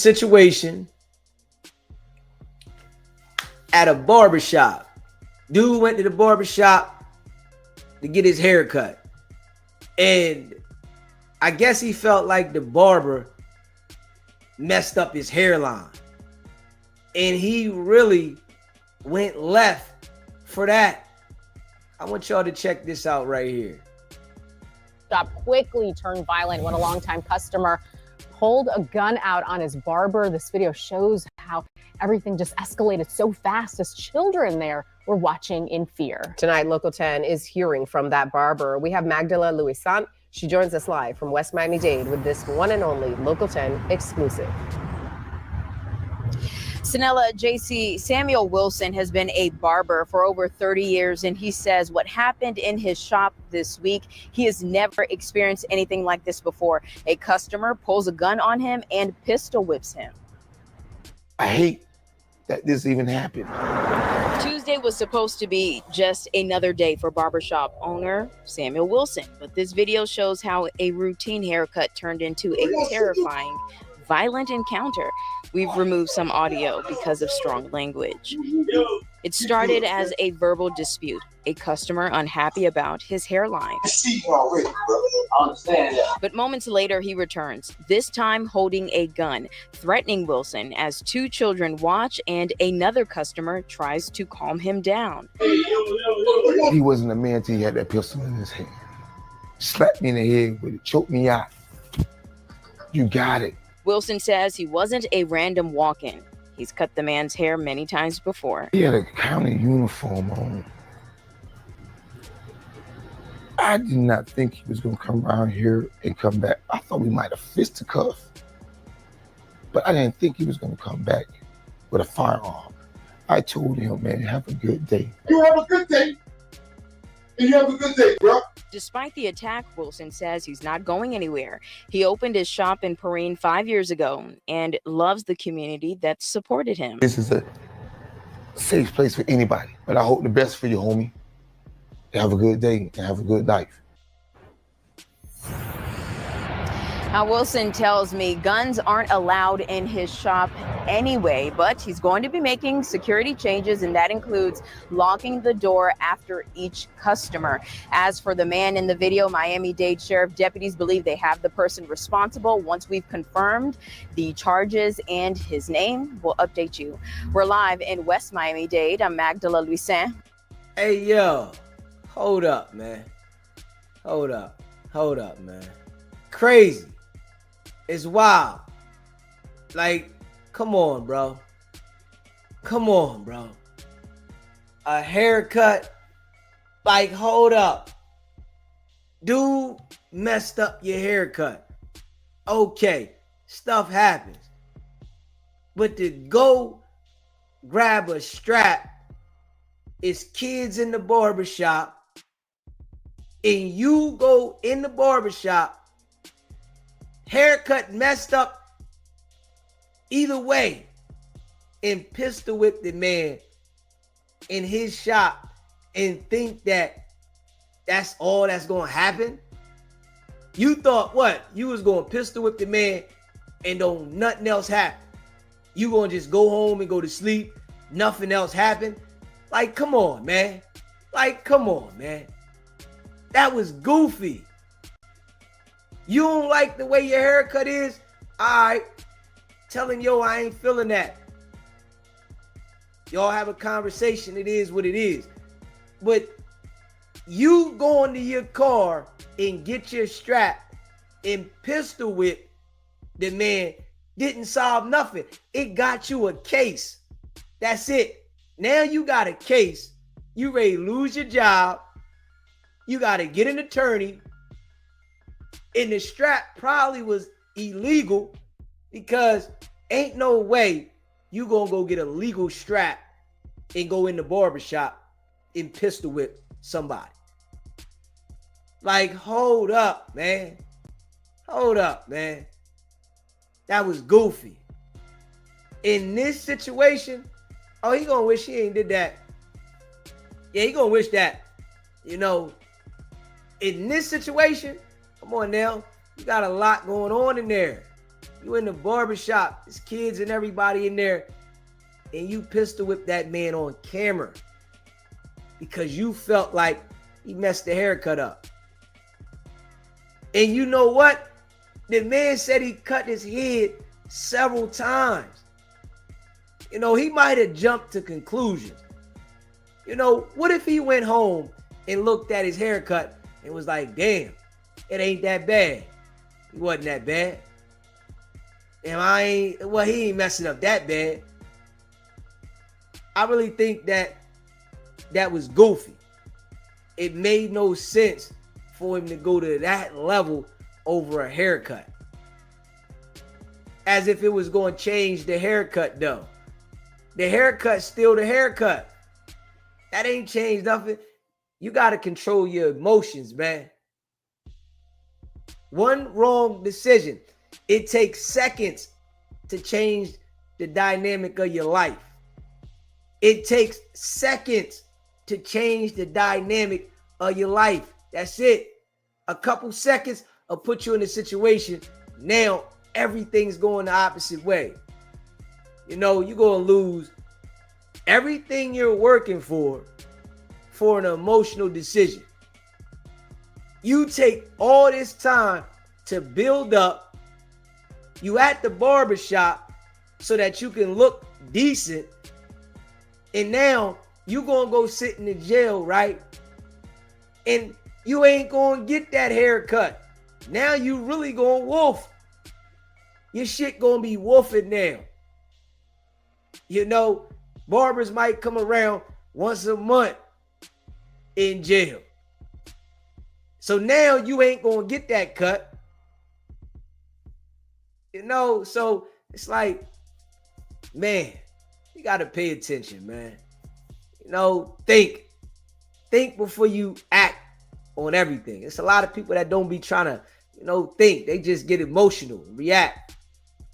Situation at a barbershop. Dude went to the barbershop to get his hair cut. And I guess he felt like the barber messed up his hairline. And he really went left for that. I want y'all to check this out right here. Shop quickly turned violent when a longtime customer pulled a gun out on his barber. This video shows how everything just escalated so fast as children there were watching in fear. Tonight, Local 10 is hearing from that barber. We have Magdala Luisan. She joins us live from West Miami-Dade with this one and only Local 10 exclusive. Sanella, JC, Samuel Wilson has been a barber for over 30 years, and he says what happened in his shop this week, he has never experienced anything like this before. A customer pulls a gun on him and pistol whips him. I hate that this even happened. Tuesday was supposed to be just another day for barbershop owner Samuel Wilson, but this video shows how a routine haircut turned into a terrifying, violent encounter. We've removed some audio because of strong language. It started as a verbal dispute, a customer unhappy about his hairline. But moments later, he returns, this time holding a gun, threatening Wilson as two children watch and another customer tries to calm him down. He wasn't a man till he had that pistol in his hand. Slapped me in the head with it, choked me out. You got it. Wilson says he wasn't a random walk-in. He's cut the man's hair many times before. He had a county uniform on. I did not think he was going to come around here and come back. I thought we might have fisticuffed, but I didn't think he was going to come back with a firearm. I told him, man, have a good day. You have a good day. And you have a good day, bro. Despite the attack, Wilson says he's not going anywhere. He opened his shop in Perrine 5 years ago and loves the community that supported him. This is a safe place for anybody, but I hope the best for you, homie. Have a good day and have a good life. Now, Wilson tells me guns aren't allowed in his shop anyway, but he's going to be making security changes, and that includes locking the door after each customer. As for the man in the video, Miami-Dade Sheriff deputies believe they have the person responsible. Once we've confirmed the charges and his name, we'll update you. We're live in West Miami-Dade. I'm Magdala Luisan. Hey, yo, hold up, man. Hold up, man. Crazy. It's wild. Like, come on, bro. Come on, bro. A haircut. Like, hold up. Dude messed up your haircut. Okay, stuff happens. But to go grab a strap, it's kids in the barbershop, and you go in the barbershop, haircut messed up either way, and pistol whip the man in his shop and think that that's all that's going to happen? You thought what? You was going to pistol whip the man and don't nothing else happen. You going to just go home and go to sleep, nothing else happened? Like, come on, man. Like, come on, man. That was goofy. You don't like the way your haircut is? All right. Tell him, yo, I ain't feeling that. Y'all have a conversation. It is what it is. But you go into your car and get your strap and pistol whip the man didn't solve nothing. It got you a case. That's it. Now you got a case. You ready to lose your job. You got to get an attorney. And the strap probably was illegal because ain't no way you gonna go get a legal strap and go in the barbershop and pistol whip somebody. Like, hold up, man. Hold up, man. That was goofy. In this situation, oh, he gonna wish he ain't did that. Yeah, he gonna wish that. You know, in this situation, come on now, you got a lot going on in there. You in the barbershop, there's kids and everybody in there, and you pistol whip that man on camera because you felt like he messed the haircut up. And you know what? The man said he cut his head several times. You know, he might have jumped to conclusions. You know, what if he went home and looked at his haircut and was like, damn, it ain't that bad. It wasn't that bad. And he ain't messing up that bad. I really think that was goofy. It made no sense for him to go to that level over a haircut. As if it was going to change the haircut though. The haircut's still the haircut. That ain't changed nothing. You got to control your emotions, man. One wrong decision, it takes seconds to change the dynamic of your life. It takes seconds to change the dynamic of your life. That's it. A couple seconds will put you in a situation. Now everything's going the opposite way. You know, you're going to lose everything you're working for an emotional decision. You take all this time to build up. You at the barbershop so that you can look decent. And now you going to go sit in the jail, right? And you ain't going to get that haircut. Now you really going to wolf. Your shit going to be wolfing now. You know, barbers might come around once a month in jail. So now you ain't going to get that cut. You know, so it's like, man, you got to pay attention, man. You know, think before you act on everything. It's a lot of people that don't be trying to, you know, think. They just get emotional, react.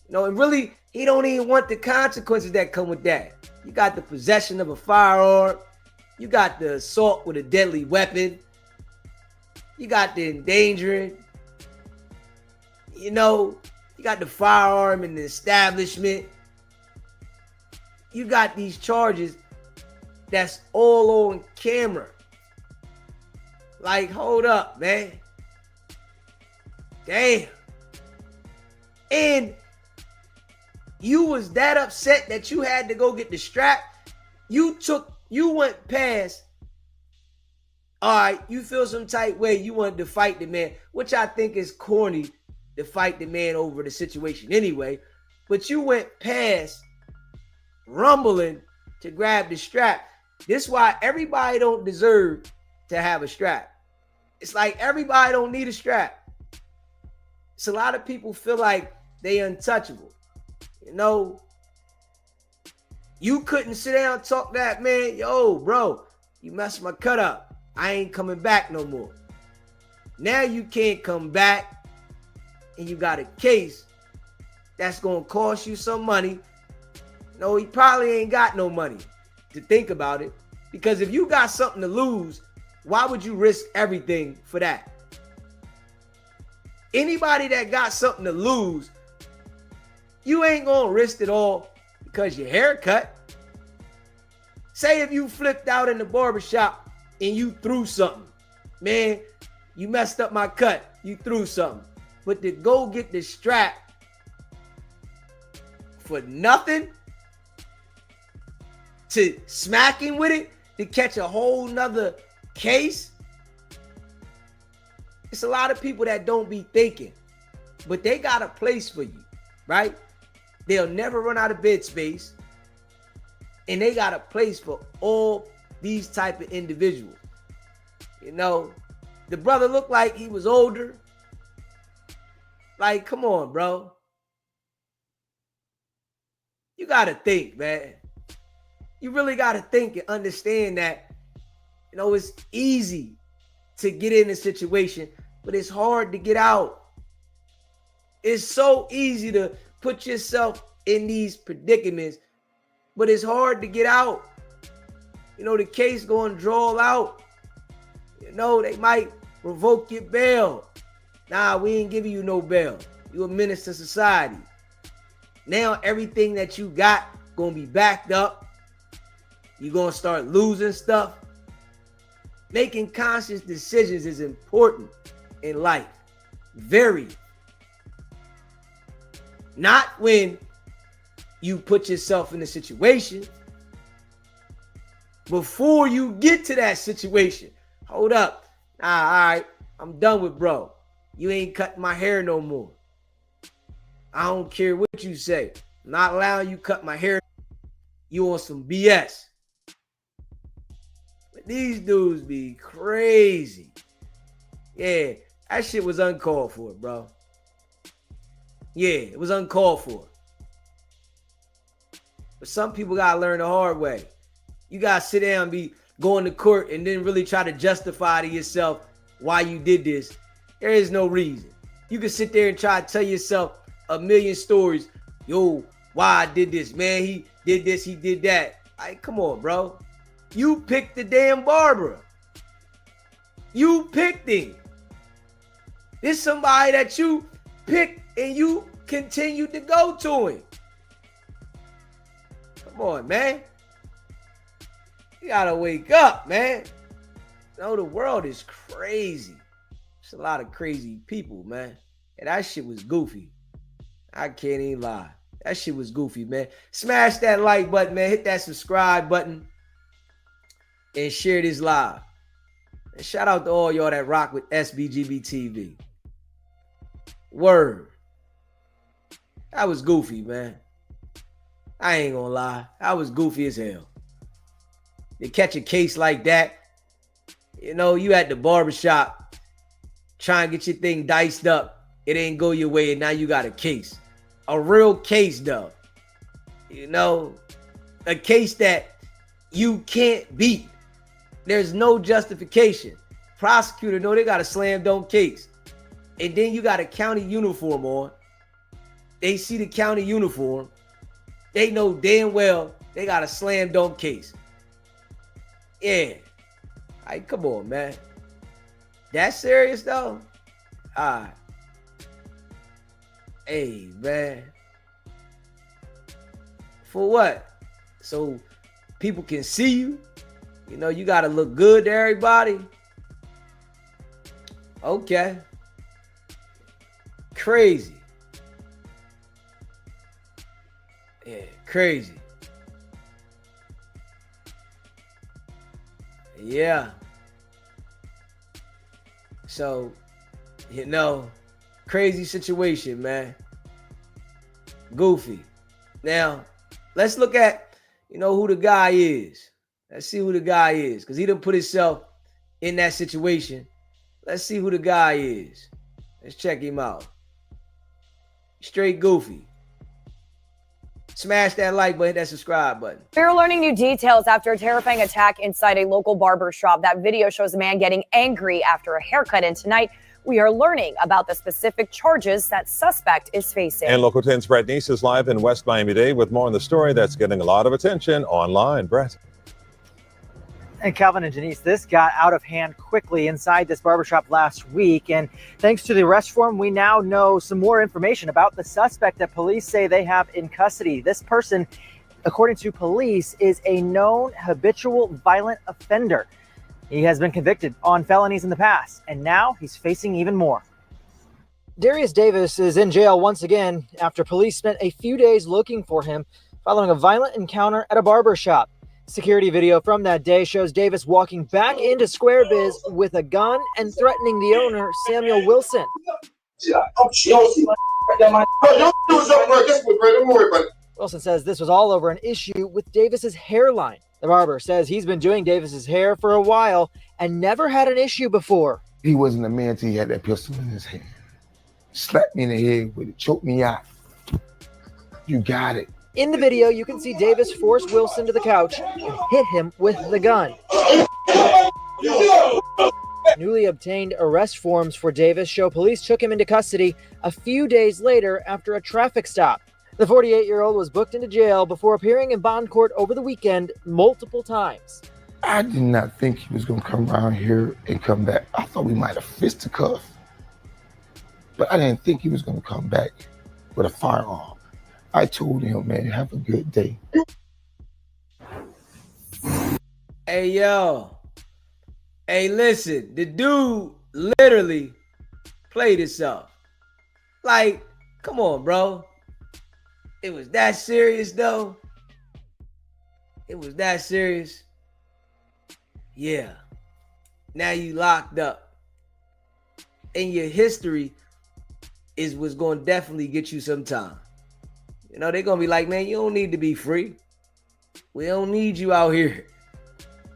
You know, and really, he don't even want the consequences that come with that. You got the possession of a firearm. You got the assault with a deadly weapon. You got the endangering. You know, you got the firearm in the establishment. You got these charges that's all on camera. Like, hold up, man. Damn. And you was that upset that you had to go get the strap. You went past, all right, you feel some tight way, you wanted to fight the man, which I think is corny to fight the man over the situation anyway. But you went past rumbling to grab the strap. This is why everybody don't deserve to have a strap. It's like everybody don't need a strap. It's a lot of people feel like they untouchable. You know, you couldn't sit down and talk that man, yo, bro, you messed my cut up. I ain't coming back no more. Now you can't come back and you got a case that's going to cost you some money. No, he probably ain't got no money to think about it, because if you got something to lose, why would you risk everything for that? Anybody that got something to lose, you ain't going to risk it all because your haircut. Say if you flipped out in the barbershop and you threw something. Man, you messed up my cut. You threw something. But to go get the strap for nothing, to smack him with it, to catch a whole nother case. It's a lot of people that don't be thinking, but they got a place for you, right? They'll never run out of bed space, and they got a place for all these type of individuals. You know, the brother looked like he was older. Like, come on, bro. You got to think, man. You really got to think and understand that, you know, it's easy to get in a situation, but it's hard to get out. It's so easy to put yourself in these predicaments, but it's hard to get out. You know, the case going to draw out. You know, they might revoke your bail. Nah, we ain't giving you no bail. You a menace to society. Now everything that you got gonna be backed up. You're gonna start losing stuff. Making conscious decisions is important in life. Very. Not when you put yourself in a situation. Before you get to that situation. Hold up. All right, I'm done with bro. You ain't cutting my hair no more. I don't care what you say. I'm not allowing you cut my hair. You on some BS. But these dudes be crazy. Yeah, that shit was uncalled for, bro. Yeah, it was uncalled for. But some people gotta learn the hard way. You gotta sit down and be going to court and then really try to justify to yourself why you did this. There is no reason. You can sit there and try to tell yourself a million stories. Yo, why I did this, man. He did this, he did that. Like, come on, bro. You picked the damn barber. You picked him. This somebody that you picked and you continued to go to him. Come on, man. You gotta wake up, man. You know, the world is crazy. There's a lot of crazy people, man. And that shit was goofy. I can't even lie. That shit was goofy, man. Smash that like button, man. Hit that subscribe button. And share this live. And shout out to all y'all that rock with SBGB TV. Word. That was goofy, man. I ain't gonna lie. That was goofy as hell. To catch a case like that, you know, you at the barbershop trying to get your thing diced up. It ain't go your way, and now you got a case. A real case, though. You know, a case that you can't beat. There's no justification. Prosecutor know they got a slam dunk case. And then you got a county uniform on. They see the county uniform. They know damn well they got a slam dunk case. Yeah. Like, come on, man. That serious, though? All right. Hey, man. For what? So people can see you? You know, you got to look good to everybody? Okay. Crazy. Yeah, crazy. Yeah. So, you know, crazy situation, man. Goofy. Now, let's look at, you know, who the guy is. Let's see who the guy is, because he done put himself in that situation. Let's see who the guy is. Let's check him out. Straight goofy. Smash that like button, that subscribe button. We're learning new details after a terrifying attack inside a local barber shop. That video shows a man getting angry after a haircut, and tonight we are learning about the specific charges that suspect is facing. And Local 10's Brett Neese is live in West Miami-Dade with more on the story that's getting a lot of attention online. Brett. And Calvin and Janice, this got out of hand quickly inside this barbershop last week. And thanks to the arrest form, we now know some more information about the suspect that police say they have in custody. This person, according to police, is a known habitual violent offender. He has been convicted on felonies in the past, and now he's facing even more. Darius Davis is in jail once again after police spent a few days looking for him following a violent encounter at a barber shop. Security video from that day shows Davis walking back into Square Biz with a gun and threatening the owner, Samuel Wilson. Wilson says this was all over an issue with Davis's hairline. The barber says he's been doing Davis's hair for a while and never had an issue before. He wasn't a man until he had that pistol in his hand. Slapped me in the head with it, choked me out. You got it. In the video, you can see Davis force Wilson to the couch and hit him with the gun. Newly obtained arrest forms for Davis show police took him into custody a few days later after a traffic stop. The 48-year-old was booked into jail before appearing in bond court over the weekend multiple times. I did not think he was going to come around here and come back. I thought we might have fisticuffed. But I didn't think he was going to come back with a firearm. I told him, man, have a good day. Hey, yo. Hey, listen, the dude literally played himself. Like, come on, bro. It was that serious, though. It was that serious. Yeah. Now you locked up. And your history is what's going to definitely get you some time. You know, they're going to be like, man, you don't need to be free. We don't need you out here.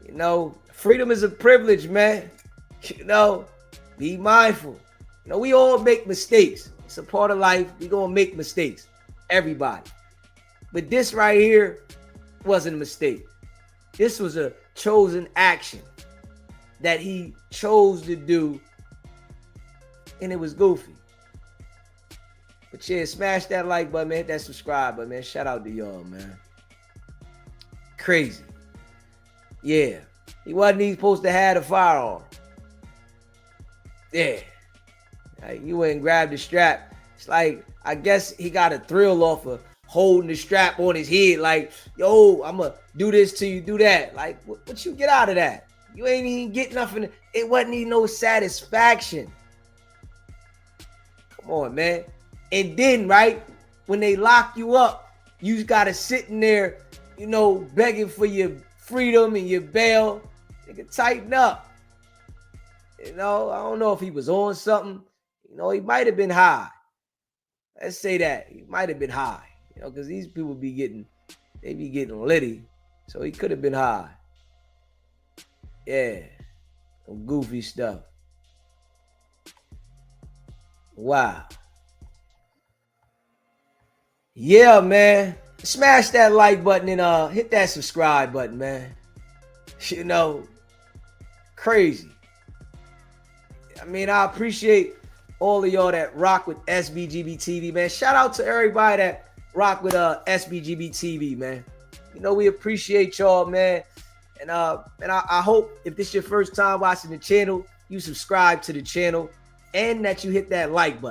You know, freedom is a privilege, man. You know, be mindful. You know, we all make mistakes. It's a part of life. We going to make mistakes. Everybody. But this right here wasn't a mistake. This was a chosen action that he chose to do, and it was goofy. But yeah, smash that like button, man. Hit that subscribe button, man. Shout out to y'all, man. Crazy. Yeah. He wasn't even supposed to have a firearm. Yeah. Like, you went and grabbed the strap. It's like, I guess he got a thrill off of holding the strap on his head. Like, yo, I'm going to do this till you do that. Like, what you get out of that? You ain't even get nothing. It wasn't even no satisfaction. Come on, man. And then, right, when they lock you up, you got to sit in there, you know, begging for your freedom and your bail. Nigga, tighten up. You know, I don't know if he was on something. You know, he might have been high. Let's say that. He might have been high. You know, because these people be getting litty. So he could have been high. Yeah. Some goofy stuff. Wow. Yeah, man. Smash that like button and hit that subscribe button, man. You know, crazy. I mean, I appreciate all of y'all that rock with SBGB TV, man. Shout out to everybody that rock with SBGB TV, man. You know, we appreciate y'all, man. And I hope if this is your first time watching the channel, you subscribe to the channel and that you hit that like button.